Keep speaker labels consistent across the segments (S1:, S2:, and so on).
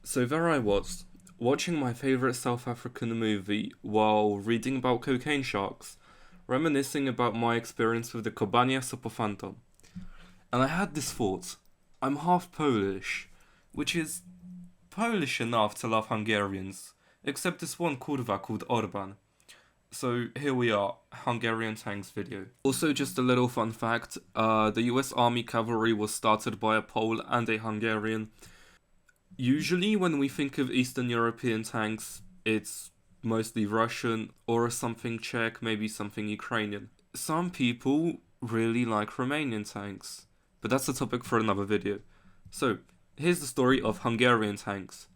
S1: So there I was, watching my favourite South African movie while reading about cocaine sharks, reminiscing about my experience with the Kobania Superphantom. And I had this thought: I'm half Polish, which is Polish enough to love Hungarians, except this one kurwa called Orban. So here we are, Hungarian tanks video. Also, just a little fun fact: the U.S. Army cavalry was started by a Pole and a Hungarian. Usually, when we think of Eastern European tanks, it's mostly Russian or something Czech, maybe something Ukrainian. Some people really like Romanian tanks, but that's a topic for another video. So, here's the story of Hungarian tanks.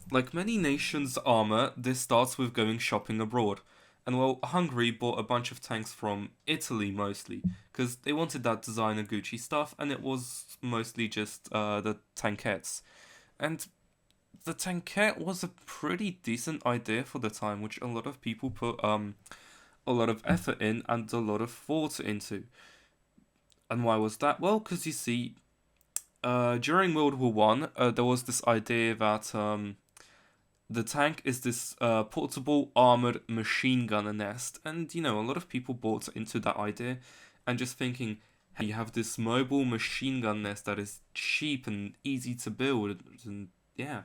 S1: Like many nations' armor, this starts with going shopping abroad. And well, Hungary bought a bunch of tanks from Italy mostly, because they wanted that designer Gucci stuff, and it was mostly just the tankettes. And the tankette was a pretty decent idea for the time, which a lot of people put a lot of effort in and a lot of thought into. And why was that? Well, because you see, during World War One, there was this idea that the tank is this portable armored machine gunner nest, and a lot of people bought into that idea, and just thinking, hey, you have this mobile machine gun nest that is cheap and easy to build, and yeah,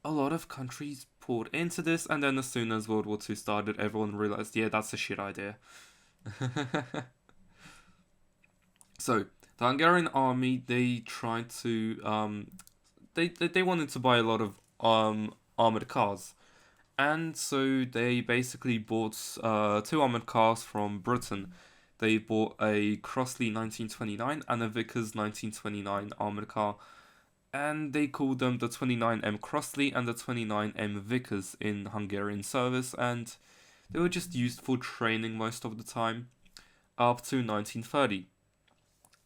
S1: a lot of countries poured into this, and then as soon as World War Two started, everyone realized, yeah, that's a shit idea. So the Hungarian army, they tried to they wanted to buy a lot of armored cars, and so they basically bought two armored cars from Britain. They bought a Crossley 1929 and a Vickers 1929 armored car, and they called them the 29M Crossley and the 29M Vickers in Hungarian service, and they were just used for training most of the time up to 1930.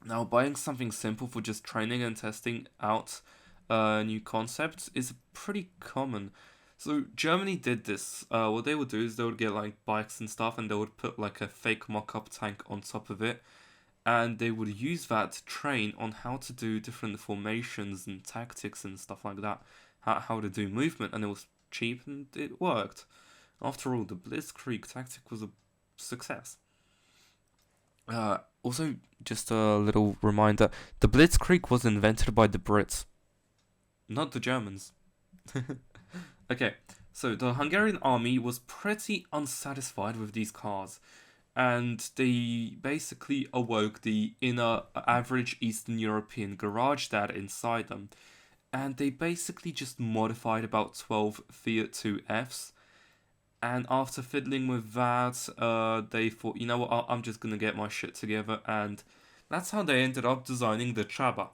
S1: Now, buying something simple for just training and testing out new concepts is pretty common. So Germany did this. What they would do is they would get like bikes and stuff, and they would put like a fake mock-up tank on top of it, and they would use that to train on how to do different formations and tactics and stuff like that, how to do movement, and it was cheap and it worked. After all, the Blitzkrieg tactic was a success. Also, just a little reminder: the Blitzkrieg was invented by the Brits, not the Germans. Okay, so the Hungarian army was pretty unsatisfied with these cars, and they basically awoke the inner average Eastern European garage dad inside them, and they basically just modified about 12 Fiat 2Fs. And after fiddling with that, they thought, you know what, I'm just gonna get my shit together, and that's how they ended up designing the Chaba.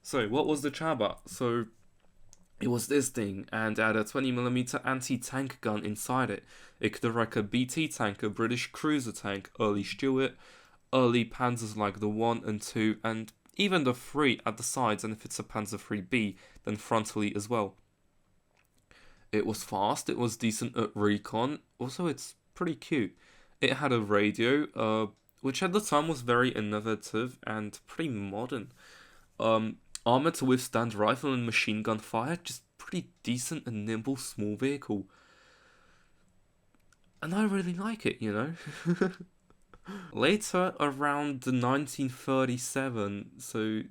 S1: So, what was the Chaba? So, it was this thing, and it had a 20mm anti-tank gun inside it. It could wreck a BT tank, a British cruiser tank, early Stuart, early Panzers like the 1 and 2, and even the 3 at the sides, and if it's a Panzer 3B, then frontally as well. It was fast, it was decent at recon, also it's pretty cute. It had a radio, which at the time was very innovative and pretty modern. Armor to withstand rifle and machine gun fire, just pretty decent and nimble small vehicle. And I really like it. Later, around 1937, so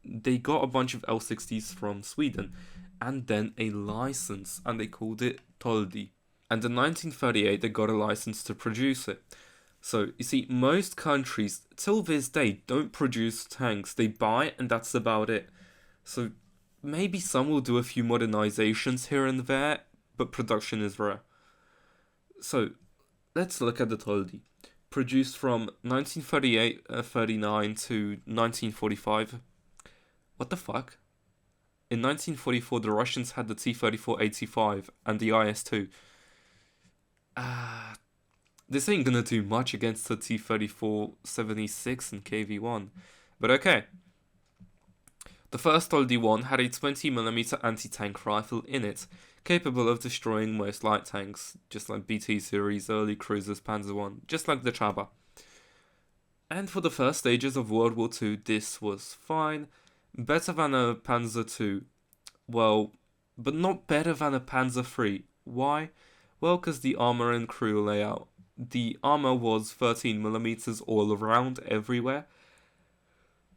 S1: they got a bunch of L60s from Sweden, and then a license, and they called it Toldi. And in 1938, they got a license to produce it. So, you see, most countries, till this day, don't produce tanks. They buy, and that's about it. So, maybe some will do a few modernizations here and there, but production is rare. So, let's look at the Toldi. Produced from 1938-39 to 1945. What the fuck? In 1944, the Russians had the T-34-85 and the IS-2. This ain't gonna do much against the T-34-76 and KV-1. But okay. The first LD-1 had a 20mm anti-tank rifle in it, capable of destroying most light tanks, just like BT series, early cruisers, Panzer 1, just like the Chaba. And for the first stages of World War II, this was fine, better than a Panzer II. Well, but not better than a Panzer III. Why? Well, because the armor and crew layout. The armor was 13mm all around, everywhere.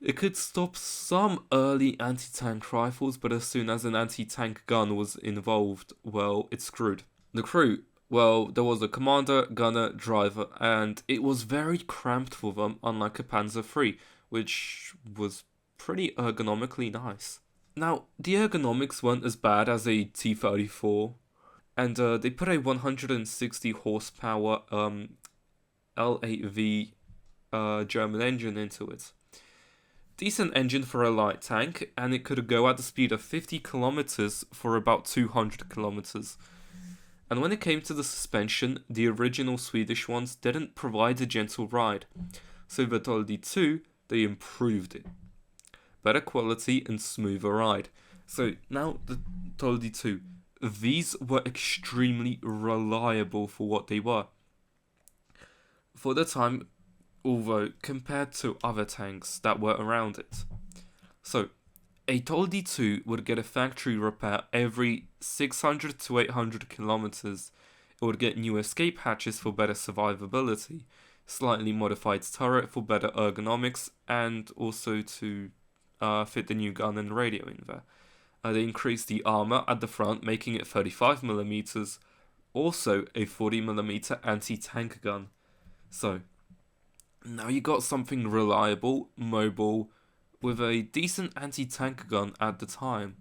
S1: It could stop some early anti-tank rifles, but as soon as an anti-tank gun was involved, well, it's screwed. The crew, well, there was a commander, gunner, driver, and it was very cramped for them, unlike a Panzer III, which was pretty ergonomically nice. Now, the ergonomics weren't as bad as a T-34, and they put a 160 horsepower L8V German engine into it. Decent engine for a light tank, and it could go at the speed of 50 kilometers for about 200 kilometers. And when it came to the suspension, the original Swedish ones didn't provide a gentle ride, so the Toldi 2, they improved it. Better quality and smoother ride. So now the Toldi 2, these were extremely reliable for what they were. For the time, although compared to other tanks that were around it. So, a Toldi 2 would get a factory repair every 600 to 800 kilometers. It would get new escape hatches for better survivability, slightly modified turret for better ergonomics, and also to fit the new gun and radio in there. They increased the armor at the front, making it 35mm, also a 40mm anti-tank gun. So, now you got something reliable, mobile, with a decent anti-tank gun at the time.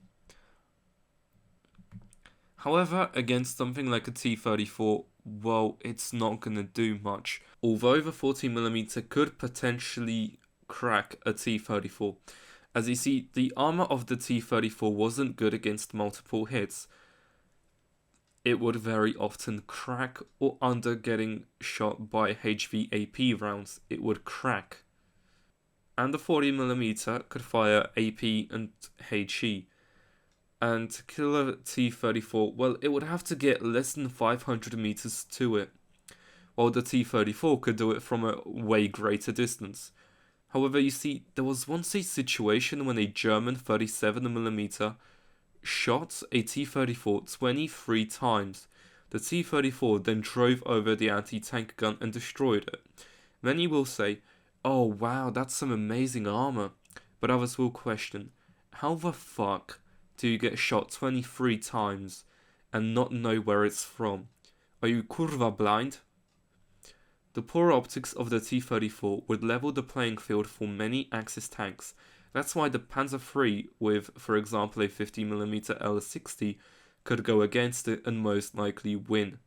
S1: However, against something like a T-34, well, it's not gonna do much. Although the 40mm could potentially crack a T-34. As you see, the armor of the T-34 wasn't good against multiple hits. It would very often crack, or under getting shot by HVAP rounds, it would crack. And the 40mm could fire AP and HE. And to kill a T-34, well, it would have to get less than 500 meters to it, while the T-34 could do it from a way greater distance. However, you see, there was once a situation when a German 37mm shot a T-34 23 times. The T-34 then drove over the anti-tank gun and destroyed it. Many will say, oh wow, that's some amazing armor. But others will question, how the fuck do you get shot 23 times and not know where it's from? Are you kurva blind? The poor optics of the T-34 would level the playing field for many Axis tanks. That's why the Panzer III with, for example, a 50mm L60 could go against it and most likely win.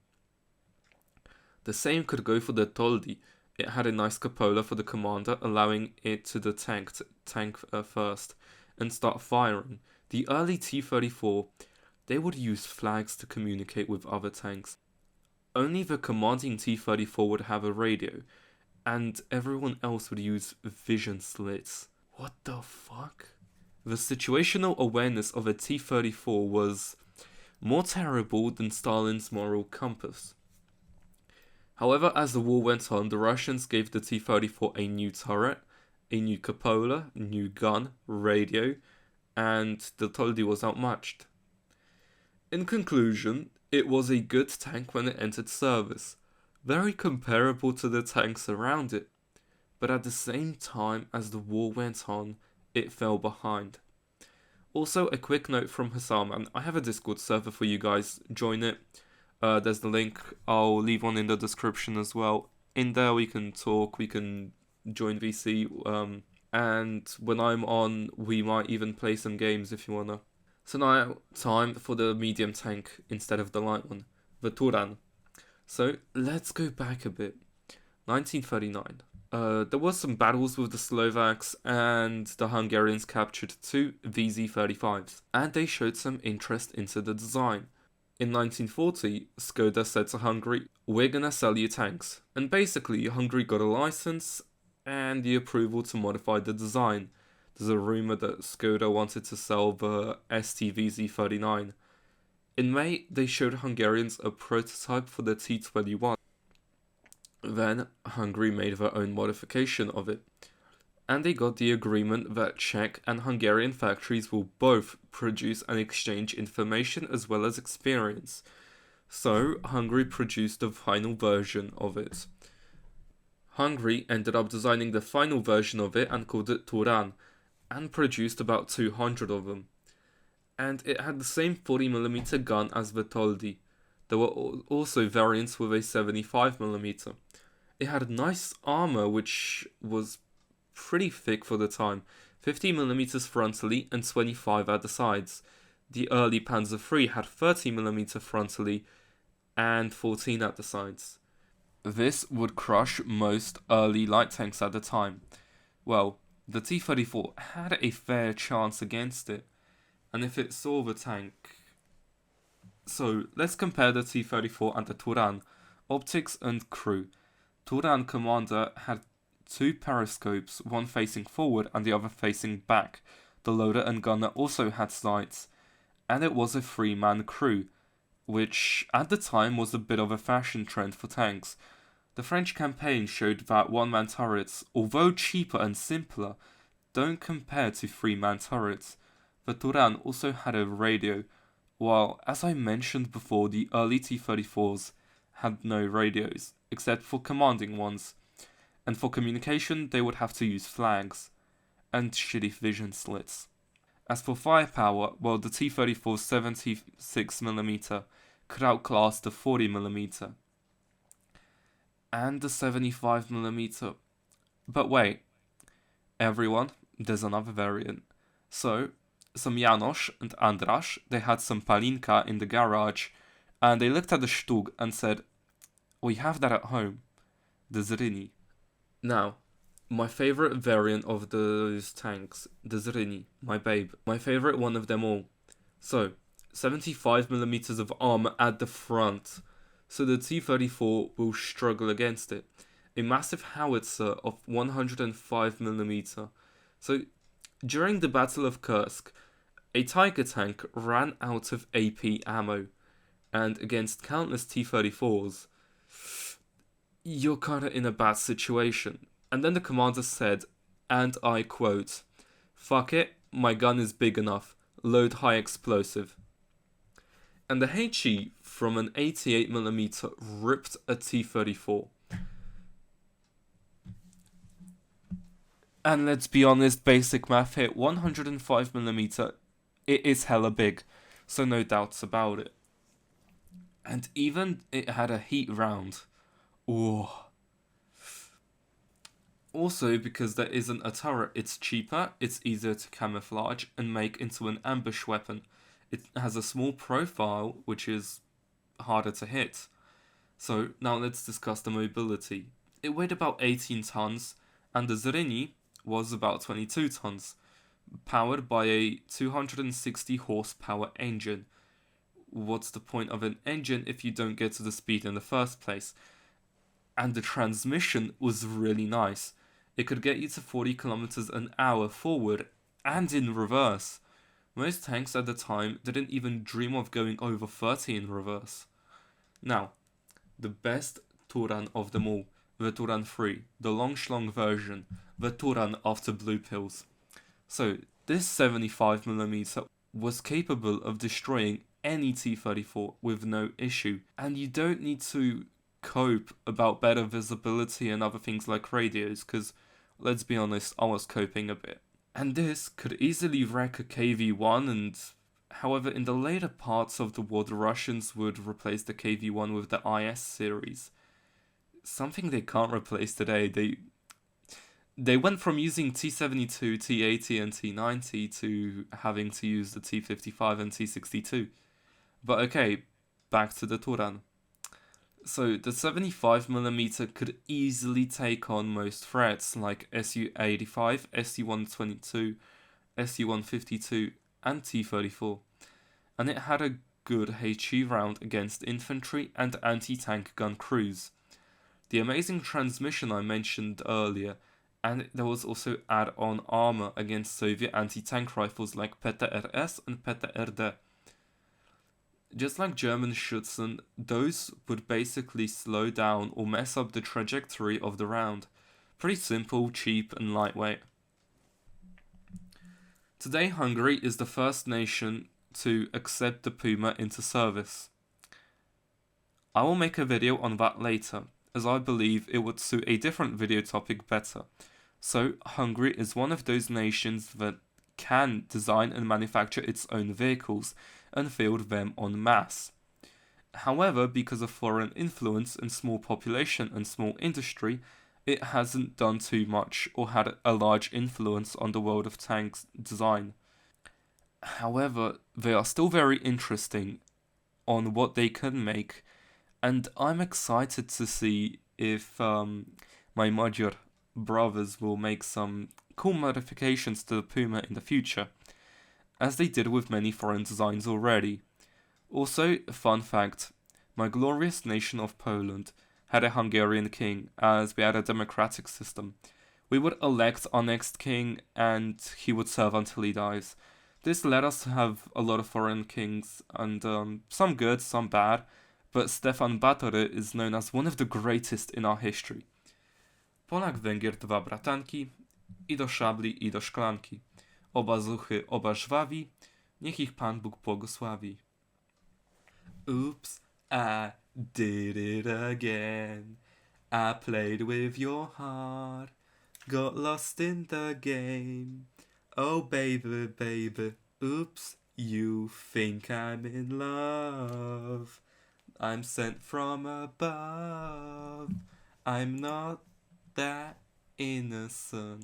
S1: The same could go for the Toldi. It had a nice cupola for the commander, allowing it to the tank first and start firing. The early T-34, they would use flags to communicate with other tanks. Only the commanding T-34 would have a radio, and everyone else would use vision slits. What the fuck? The situational awareness of a T-34 was more terrible than Stalin's moral compass. However, as the war went on, the Russians gave the T-34 a new turret, a new cupola, new gun, radio, and the Toldi was outmatched. In conclusion, it was a good tank when it entered service, very comparable to the tanks around it, but at the same time as the war went on, it fell behind. Also, a quick note from Hassan, I have a Discord server for you guys, join it. There's the link, I'll leave one in the description as well. In there we can talk, we can join VC, and when I'm on, we might even play some games if you wanna. So now, time for the medium tank instead of the light one, the Turan. So, let's go back a bit. 1939. There was some battles with the Slovaks, and the Hungarians captured 2 VZ-35s, and they showed some interest into the design. In 1940, Skoda said to Hungary, we're gonna sell you tanks. And basically, Hungary got a license and the approval to modify the design. There's a rumour that Skoda wanted to sell the STVZ-39. In May, they showed Hungarians a prototype for the T-21. Then, Hungary made their own modification of it. and they got the agreement that Czech and Hungarian factories will both produce and exchange information as well as experience. So, Hungary produced the final version of it. Hungary ended up designing the final version of it and called it Turan, and produced about 200 of them. And it had the same 40mm gun as the Toldi. There were also variants with a 75mm. It had nice armor, which was pretty thick for the time, 50mm frontally and 25 at the sides. The early Panzer III had 30mm frontally and 14 at the sides. This would crush most early light tanks at the time. Well, the T-34 had a fair chance against it, and if it saw the tank... So, let's compare the T-34 and the Turan, optics and crew. Turan Commander had two periscopes, one facing forward and the other facing back. The loader and gunner also had sights, and it was a three-man crew, which at the time was a bit of a fashion trend for tanks. The French campaign showed that one-man turrets, although cheaper and simpler, don't compare to three-man turrets. The Turan also had a radio, while, as I mentioned before, the early T-34s had no radios, except for commanding ones, and for communication they would have to use flags, and shitty vision slits. As for firepower, well, the T-34's 76mm could outclass the 40mm, and the 75mm. But wait, everyone, there's another variant. So, some Janosch and Andras, they had some Palinka in the garage, and they looked at the Stug and said, "We have that at home, the Zryni." Now, my favorite variant of those tanks, the Zryni, my babe, my favorite one of them all. So, 75mm of armor at the front, so the T-34 will struggle against it. A massive howitzer of 105mm. So, during the Battle of Kursk, a Tiger tank ran out of AP ammo, and against countless T-34s, you're kinda in a bad situation. And then the commander said, and I quote, "Fuck it, my gun is big enough, load high explosive." And the HE from an 88mm ripped a T-34. And let's be honest, basic math here, 105mm, it is hella big, so no doubts about it. And even it had a heat round. Ooh. Also, because there isn't a turret, it's cheaper, it's easier to camouflage and make into an ambush weapon. It has a small profile, which is harder to hit. So, now let's discuss the mobility. It weighed about 18 tons, and the Zryni was about 22 tons, powered by a 260 horsepower engine. What's the point of an engine if you don't get to the speed in the first place? And the transmission was really nice. It could get you to 40 kilometers an hour forward and in reverse. Most tanks at the time didn't even dream of going over 30 in reverse. Now, the best Turan of them all, the Turan 3, the long schlong version, the Turan after blue pills. So, this 75mm was capable of destroying any T-34 with no issue, and you don't need to cope about better visibility and other things like radios, because, let's be honest, I was coping a bit. And this could easily wreck a KV-1, and however, in the later parts of the war, the Russians would replace the KV-1 with the IS series. Something they can't replace today. They went from using T-72, T-80 and T-90 to having to use the T-55 and T-62. But okay, back to the Turan. So the 75mm could easily take on most threats like Su-85, Su-122, Su-152 and T-34. And it had a good HE round against infantry and anti-tank gun crews. The amazing transmission I mentioned earlier, and there was also add-on armor against Soviet anti-tank rifles like PTRS and PTRD. Just like German Schutzen, those would basically slow down or mess up the trajectory of the round. Pretty simple, cheap and lightweight. Today, Hungary is the first nation to accept the Puma into service. I will make a video on that later, as I believe it would suit a different video topic better. So, Hungary is one of those nations that can design and manufacture its own vehicles and field them en masse. However, because of foreign influence and small population and small industry, it hasn't done too much or had a large influence on the world of tanks design. However, they are still very interesting on what they can make, and I'm excited to see if my Magyar brothers will make some cool modifications to the Puma in the future, as they did with many foreign designs already. Also, fun fact, my glorious nation of Poland had a Hungarian king, as we had a democratic system. We would elect our next king, and he would serve until he dies. This led us to have a lot of foreign kings, and some good, some bad, but Stefan Batory is known as one of the greatest in our history. Polak, Węgier, dwa bratanki, i do szabli, i do szklanki. Oba zuchy, oba żwawi, niech ich Pan Bóg błogosławi. Oops, I did it again. I played with your heart, got lost in the game. Oh baby, baby, oops, you think I'm in love. I'm sent from above. I'm not that innocent.